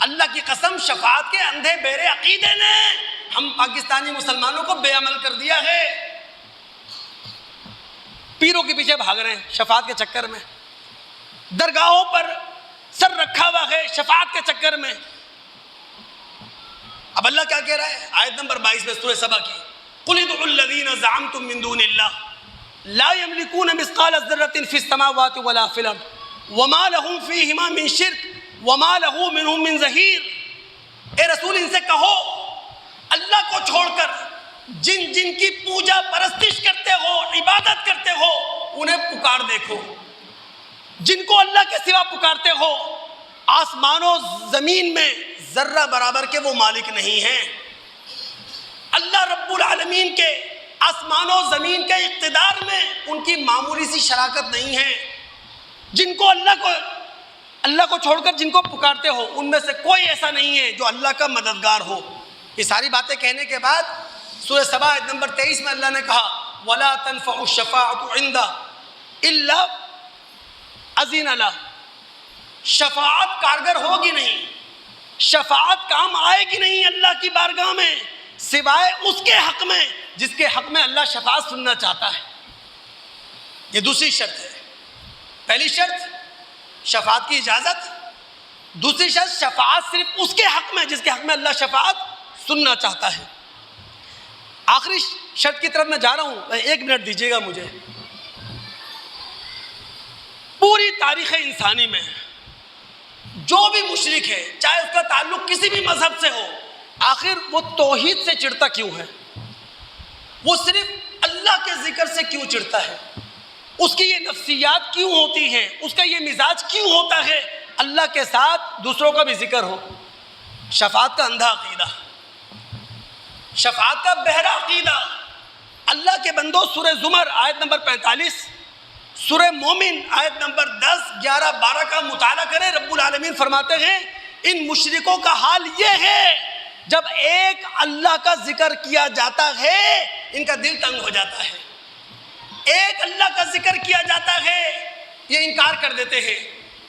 اللہ کی قسم، شفاعت کے اندھے بہرے عقیدے نے ہم پاکستانی مسلمانوں کو بے عمل کر دیا ہے. پیروں کے پیچھے بھاگ رہے ہیں شفاعت کے چکر میں، درگاہوں پر سر رکھا ہوا ہے شفاعت کے چکر میں. اب اللہ کیا کہہ رہا ہے آیت نمبر 22 میں سورہ سبا کی؟ قُلِ ادْعُوا الَّذِينَ زَعَمْتُم مِّن دُونِ اللَّهِ لَا يَمْلِكُونَ مِثْقَالَ ذَرَّةٍ فِي السَّمَاوَاتِ وَلَا فِي الْأَرْضِ وَمَا لَهُمْ فِيهِمَا مِن شِرْكٍ وَمَا لَهُ مِنْهُم مِّن ظَهِيرٍ. اے رسول ان سے کہو اللہ کو چھوڑ کر جن جن کی پوجا پرستش کرتے ہو، عبادت کرتے ہو، انہیں پکار دیکھو. جن کو اللہ کے سوا پکارتے ہو، آسمان و زمین میں ذرہ برابر کے وہ مالک نہیں ہیں. اللہ رب العالمین کے آسمان و زمین کے اقتدار میں ان کی معمولی سی شراکت نہیں ہے. جن کو اللہ کو اللہ کو چھوڑ کر جن کو پکارتے ہو ان میں سے کوئی ایسا نہیں ہے جو اللہ کا مددگار ہو۔ یہ ساری باتیں کہنے کے بعد سورہ سبا آیت نمبر 23 میں اللہ نے کہا وَلَا تَنْفَعُ الشَّفَاعَةُ عِنْدَهُ إِلَّا أَذِنَ لَهُ، شفاعت کارگر ہوگی نہیں، شفاعت کام آئے گی نہیں اللہ کی بارگاہ میں سوائے اس کے حق میں جس کے حق میں اللہ شفاعت سننا چاہتا ہے۔ یہ دوسری شرط ہے۔ پہلی شرط شفاعت کی اجازت، دوسری شرط شفاعت صرف اس کے حق میں جس کے حق میں اللہ شفاعت سننا چاہتا ہے۔ آخری شرط کی طرف میں جا رہا ہوں، 1 منٹ دیجیے گا مجھے۔ پوری تاریخ انسانی میں جو بھی مشرک ہے چاہے اس کا تعلق کسی بھی مذہب سے ہو، آخر وہ توحید سے چڑھتا کیوں ہے؟ وہ صرف اللہ کے ذکر سے کیوں چڑھتا ہے؟ اس کی یہ نفسیات کیوں ہوتی ہیں؟ اس کا یہ مزاج کیوں ہوتا ہے اللہ کے ساتھ دوسروں کا بھی ذکر ہو؟ شفاعت کا اندھا عقیدہ، شفاعت کا بہرا عقیدہ۔ اللہ کے بندو سورہ زمر آیت نمبر 45، سورہ مومن آیت نمبر 10، 11، 12 کا مطالعہ کریں۔ رب العالمین فرماتے ہیں ان مشرکوں کا حال یہ ہے جب ایک اللہ کا ذکر کیا جاتا ہے ان کا دل تنگ ہو جاتا ہے، ایک اللہ کا ذکر کیا جاتا ہے یہ انکار کر دیتے ہیں،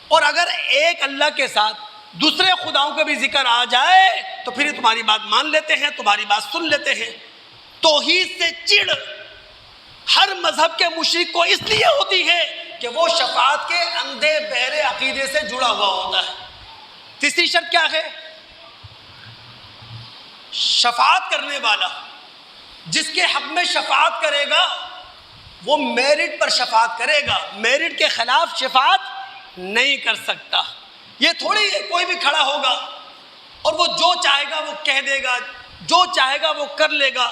اور اگر ایک اللہ کے ساتھ دوسرے خداؤں کا بھی ذکر آ جائے تو پھر تمہاری بات مان لیتے ہیں، تمہاری بات سن لیتے ہیں۔ توحید سے چڑ ہر مذہب کے مشرک کو اس لیے ہوتی ہے کہ وہ شفاعت کے اندھے بہرے عقیدے سے جڑا ہوا ہوتا ہے۔ تیسری شرط کیا ہے؟ شفاعت کرنے والا جس کے حق میں شفاعت کرے گا وہ میرٹ پر شفاعت کرے گا، میرٹ کے خلاف شفاعت نہیں کر سکتا۔ یہ تھوڑی کوئی بھی کھڑا ہوگا اور وہ جو چاہے گا وہ کہہ دے گا، جو چاہے گا وہ کر لے گا،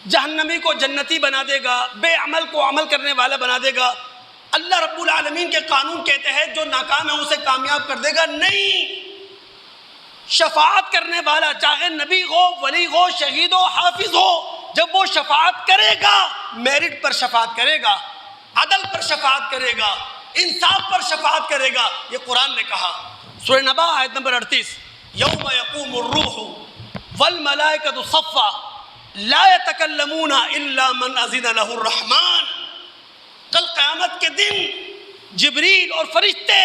جہنمی کو جنتی بنا دے گا، بے عمل کو عمل کرنے والا بنا دے گا۔ اللہ رب العالمین کے قانون کہتے ہیں جو ناکام ہے اسے کامیاب کر دے گا۔ نہیں، شفاعت کرنے والا چاہے نبی ہو، ولی ہو، شہید ہو، حافظ ہو، جب وہ شفاعت کرے گا میرٹ پر شفاعت کرے گا، عدل پر شفاعت کرے گا، انصاف پر شفاعت کرے گا۔ یہ قرآن نے کہا سورہ نبا آیت نمبر 38، یوم یقوم الروح والملائکۃ صفا لا یتکلمون الا من اذن له الرحمن۔ کل قیامت کے دن جبریل اور فرشتے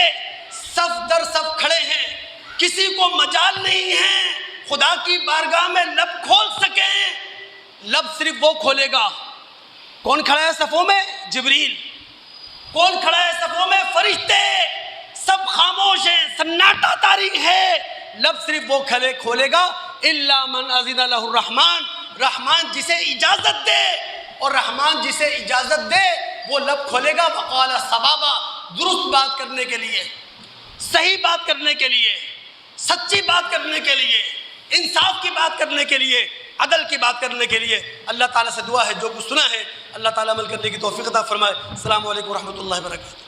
صف در صف کھڑے ہیں، کسی کو مجال نہیں ہے خدا کی بارگاہ میں لب کھول سکیں، لب صرف وہ کھولے گا۔ کون کھڑا ہے صفوں میں؟ جبریل۔ کون کھڑا ہے صفوں میں؟ فرشتے۔ سب خاموش ہیں، سناٹا طاری ہے، لب صرف وہ کھولے گا الا من اذن له الرحمن، رحمان جسے اجازت دے، اور رحمان جسے اجازت دے وہ لب کھولے گا۔ وقال صوابا، درست بات کرنے کے لیے، صحیح بات کرنے کے لیے، سچی بات کرنے کے لیے، انصاف کی بات کرنے کے لیے، عدل کی بات کرنے کے لیے۔ اللہ تعالیٰ سے دعا ہے جو کچھ سنا ہے اللہ تعالیٰ عمل کرنے کی توفیق عطا فرمائے۔ السلام علیکم ورحمۃ اللہ وبرکاتہ۔